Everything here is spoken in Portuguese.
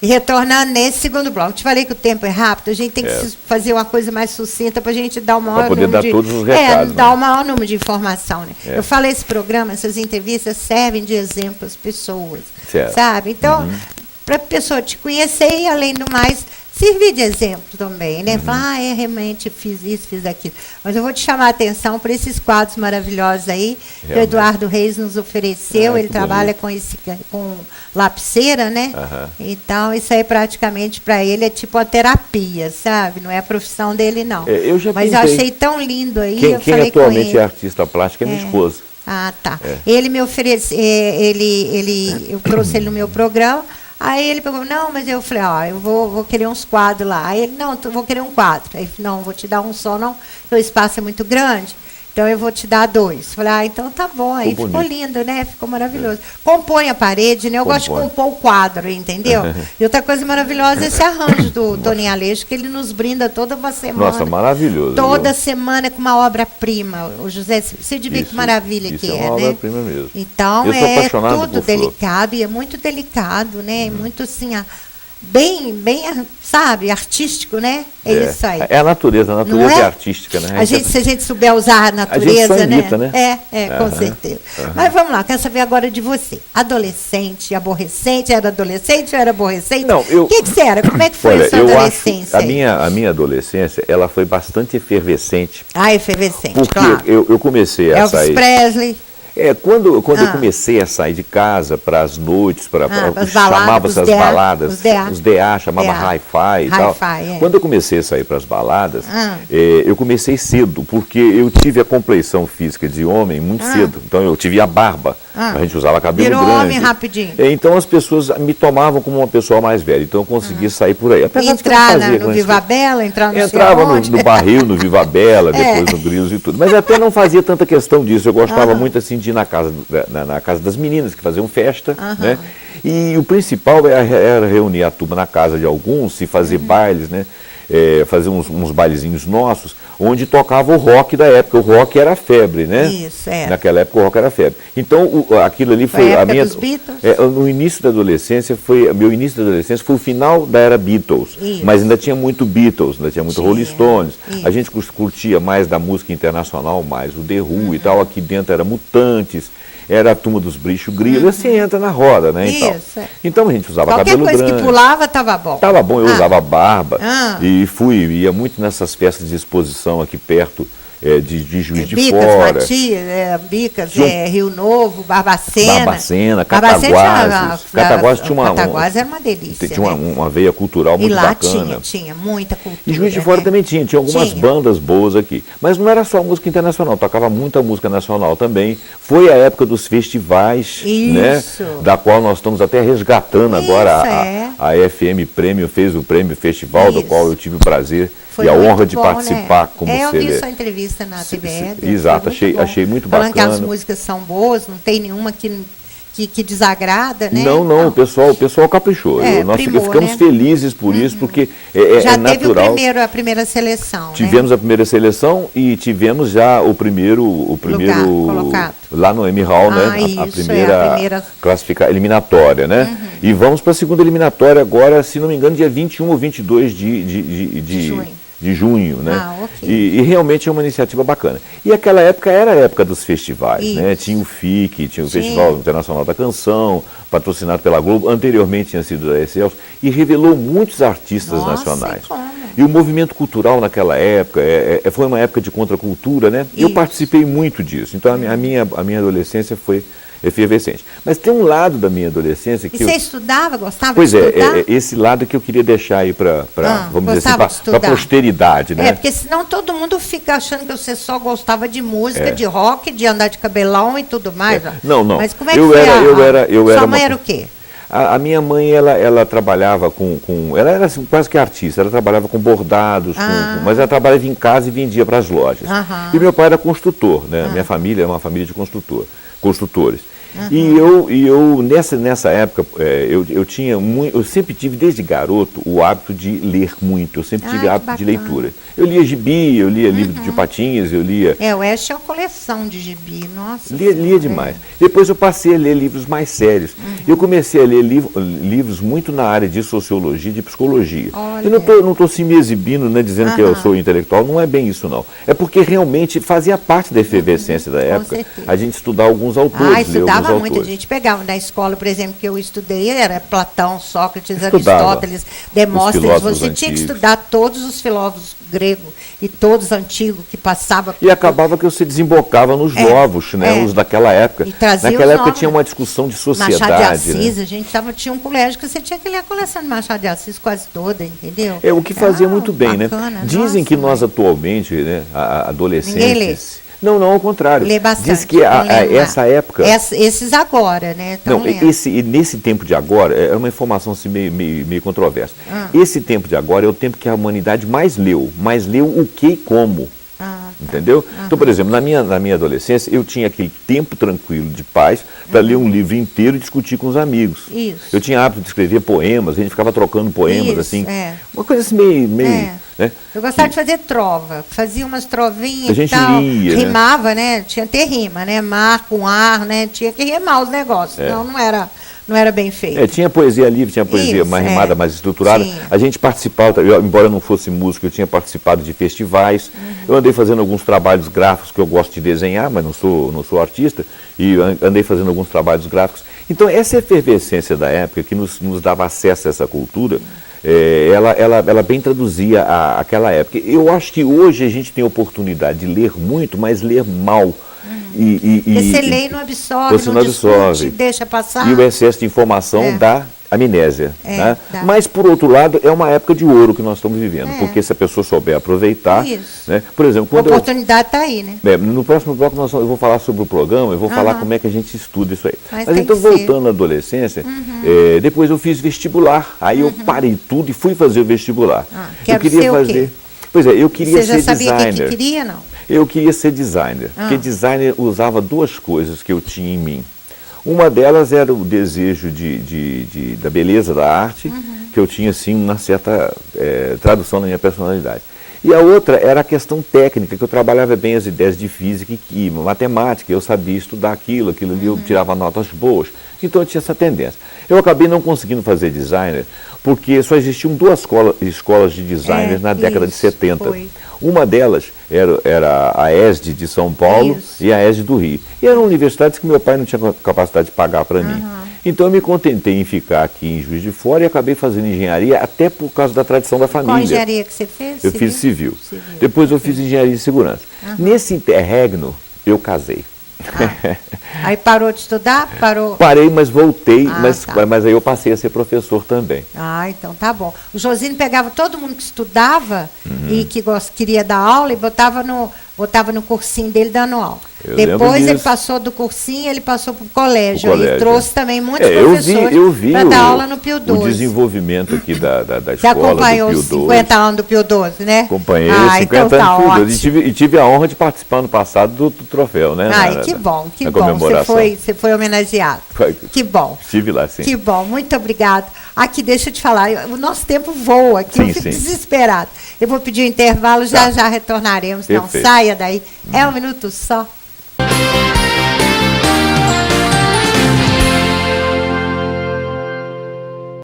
E retornando nesse segundo bloco, te falei que o tempo é rápido, a gente tem que fazer uma coisa mais sucinta para a gente dar o maior número de... Para poder dar todos os recados. Dar o maior número de informação, né? Eu falei, esse programa, essas entrevistas servem de exemplo às pessoas, sabe? Então, para a pessoa te conhecer e, além do mais, servir de exemplo também, né? Falar, realmente fiz isso, fiz aquilo. Mas eu vou te chamar a atenção para esses quadros maravilhosos aí, que o Eduardo Reis nos ofereceu. Ele trabalha com lapiseira, né? Então, isso aí praticamente para ele é tipo uma terapia, sabe? Não é a profissão dele, não. Mas eu achei tão lindo aí. Quem atualmente é artista plástica é minha esposa. Ah, tá. Ele me ofereceu, eu trouxe ele no meu programa. Aí ele pegou, não, mas eu falei, eu vou querer uns quadros lá. Aí ele, não, vou querer um quadro. Aí, não, vou te dar um só, não, porque o espaço é muito grande, então eu vou te dar 2. Falei, então tá bom. Aí ficou lindo, né? Ficou maravilhoso. Compõe a parede, né? Eu gosto de compor o quadro, entendeu? E outra coisa maravilhosa é esse arranjo do Toninho Aleixo, que ele nos brinda toda uma semana. Nossa, maravilhoso. Toda semana com uma obra-prima. O José, você devia que maravilha que é, né? É uma obra-prima mesmo. Então, é tudo delicado, e é muito delicado, né? Muito assim, bem, sabe, artístico, né? É isso aí. É a natureza é artística, né? Se a gente souber usar a natureza, a gente imita, né? Com certeza. Mas vamos lá, quero saber agora de você. Adolescente, aborrecente, era adolescente ou era aborrecente? Não, o que você era? Como é que foi a sua adolescência? A minha adolescência, ela foi bastante efervescente. Efervescente, porque claro. Eu comecei a sair... Elvis Presley... Quando eu comecei a sair de casa para as noites, chamava-se as baladas, os DA, chamava Hi-Fi e tal. Quando eu comecei a sair para as baladas, eu comecei cedo, porque eu tive a compleição física de homem muito cedo. Então eu tive a barba, a gente usava cabelo grande. Virou homem rapidinho. Então as pessoas me tomavam como uma pessoa mais velha, então eu conseguia sair por aí. Entrar no Viva Bela, entrava no barril, no Viva Bela, depois no Grilos e tudo. Mas até não fazia tanta questão disso, eu gostava muito assim de ir na casa das meninas que faziam festa, né? E o principal era reunir a turma na casa de alguns e fazer bailes, né? Fazer uns bailezinhos nossos, onde tocava o rock da época. O rock era a febre, né? Isso, Naquela época o rock era febre. Então, aquilo ali foi a minha... dos Beatles? No início da adolescência, meu início da adolescência foi o final da era Beatles. Isso. Mas ainda tinha muito Beatles, ainda tinha muito Rolling Stones. Isso. A gente curtia mais da música internacional, mais o The Who e tal. Aqui dentro era Mutantes. Era a turma dos Bicho Grilo, e assim entra na roda, né? Então a gente usava cabelo grande. Qualquer coisa que pulava, estava bom. Estava bom, eu usava barba e ia muito nessas festas de exposição aqui perto de Juiz de Fora. Bicas, Rio Novo, Barbacena. Cataguases. Cataguases tinha Cataguases era uma delícia. Tinha uma veia cultural muito bacana. Tinha muita cultura. E Juiz de Fora também tinha algumas bandas boas aqui. Mas não era só música internacional, tocava muita música nacional também. Foi a época dos festivais, né? Da qual nós estamos até resgatando agora. A FM Prêmio fez o Prêmio Festival, do qual eu tive o prazer e a honra de participar, né? Como eu vi sua entrevista na TVE. Exato, achei muito bacana. Falando que as músicas são boas, não tem nenhuma que desagrada, né? Não, o pessoal caprichou. Nós ficamos felizes por isso, porque já natural. Teve a primeira seleção, tivemos a primeira seleção e tivemos já o primeiro colocado lá no M Hall, né? A primeira eliminatória, né? E vamos para a segunda eliminatória agora, se não me engano, dia 21 ou 22 de junho, né? E realmente é uma iniciativa bacana. E aquela época era a época dos festivais, né? Tinha o FIC, tinha o Festival Internacional da Canção, patrocinado pela Globo, anteriormente tinha sido da Excelsior, e revelou muitos artistas nacionais. E o movimento cultural naquela época foi uma época de contracultura, né? E eu participei muito disso. Então a minha adolescência foi efervescente. Mas tem um lado da minha adolescência que você estudava, gostava de estudar? Pois esse lado que eu queria deixar aí para vamos dizer assim, para a posteridade, né? Porque senão todo mundo fica achando que você só gostava de música, de rock, de andar de cabelão e tudo mais. Não. Mas como é que foi? Sua mãe era o quê? A minha mãe, ela trabalhava ela era assim, quase que artista, ela trabalhava com bordados, mas ela trabalhava em casa e vendia para as lojas. E meu pai era construtor, né? Minha família é uma família de construtores. E eu nessa época, eu sempre tive, desde garoto, o hábito de ler muito. Eu sempre tive hábito de leitura. Eu lia gibi, eu lia livro de Patinhas, eu lia... O Oeste é uma coleção de gibi, nossa. Lia demais. Depois eu passei a ler livros mais sérios. Eu comecei a ler livros muito na área de sociologia e de psicologia. Olha. Eu não estou assim me exibindo, né, dizendo que eu sou intelectual, não é bem isso não. É porque realmente fazia parte da efervescência da época a gente estudar alguns autores, estudava muito. A gente pegava na escola, por exemplo, que eu estudei, era Platão, Sócrates, Aristóteles, Demóstenes. Você tinha que estudar todos os filósofos gregos e todos antigos que passavam. E acabava que você desembocava nos novos, né, os daquela época. Naquela época tinha uma discussão de sociedade. Machado de Assis, a gente tinha um colégio que você tinha que ler a coleção de Machado de Assis quase toda, entendeu? O que fazia muito bem, bacana, né? Dizem que nós atualmente, né, adolescentes... Não, ao contrário. Lê bastante. Diz que essa época... Esses agora, né? Nesse tempo de agora, é uma informação assim, meio controversa. Esse tempo de agora é o tempo que a humanidade mais leu o que e como. Entendeu? Então, por exemplo, na minha adolescência, eu tinha aquele tempo tranquilo de paz para ler um livro inteiro e discutir com os amigos. Isso. Eu tinha hábito de escrever poemas, a gente ficava trocando poemas, assim. Uma coisa assim meio né? Eu gostava de fazer trova, fazia umas trovinhas a gente lia, rimava, né? Tinha que ter rima, né? Mar com ar, né? Tinha que rimar os negócios, senão não era bem feito. Tinha poesia livre, tinha poesia mais rimada, mais estruturada. Sim. A gente participava, embora eu não fosse músico, eu tinha participado de festivais. Eu andei fazendo alguns trabalhos gráficos, que eu gosto de desenhar, mas não sou artista, e andei fazendo alguns trabalhos gráficos. Então, essa efervescência da época, que nos dava acesso a essa cultura, ela bem traduzia aquela época. Eu acho que hoje a gente tem a oportunidade de ler muito, mas ler mal. Você lê e não absorve, você não absorve, deixa passar. E o excesso de informação dá amnésia. Né? Mas, por outro lado, é uma época de ouro que nós estamos vivendo, porque se a pessoa souber aproveitar... Né? Por exemplo, a oportunidade está aí, né? No próximo bloco eu vou falar sobre o programa, eu vou falar como é que a gente estuda isso aí. Mas então, voltando à adolescência, depois eu fiz vestibular, aí eu parei tudo e fui fazer o vestibular. Eu queria fazer... Pois é, eu queria ser designer. Você já sabia que queria, não? Eu queria ser designer, porque designer usava duas coisas que eu tinha em mim. Uma delas era o desejo da beleza da arte, que eu tinha, assim, uma certa tradução na minha personalidade. E a outra era a questão técnica, que eu trabalhava bem as ideias de física e matemática, eu sabia estudar aquilo ali eu tirava notas boas. Então eu tinha essa tendência. Eu acabei não conseguindo fazer designer, porque só existiam duas escolas de designer na década de 70. Foi. Uma delas era a ESD de São Paulo e a ESD do Rio. E eram universidades que meu pai não tinha capacidade de pagar para mim. Então eu me contentei em ficar aqui em Juiz de Fora e acabei fazendo engenharia, até por causa da tradição da família. Qual engenharia que você fez? Eu fiz civil. Depois eu fiz engenharia de segurança. Nesse interregno, eu casei. Aí parou de estudar? Parei, mas voltei, mas aí eu passei a ser professor também. Então tá bom. O Josino pegava todo mundo que estudava e que queria dar aula e botava no cursinho dele dando aula. Depois ele passou do cursinho, ele passou para o colégio. E trouxe também muitos professores para dar aula no Pio XII. O desenvolvimento aqui da escola Você acompanhou os 50 anos do Pio XII, né? Acompanhei 50 anos do Pio XII. E tive a honra de participar no passado do troféu, né? Que bom. Você foi homenageado. Que bom. Estive lá, sim. Que bom, muito obrigado. Aqui, deixa eu te falar, o nosso tempo voa aqui, eu fico desesperado. Eu vou pedir um intervalo, já retornaremos. Perfeito. Não saia daí. É um minuto só.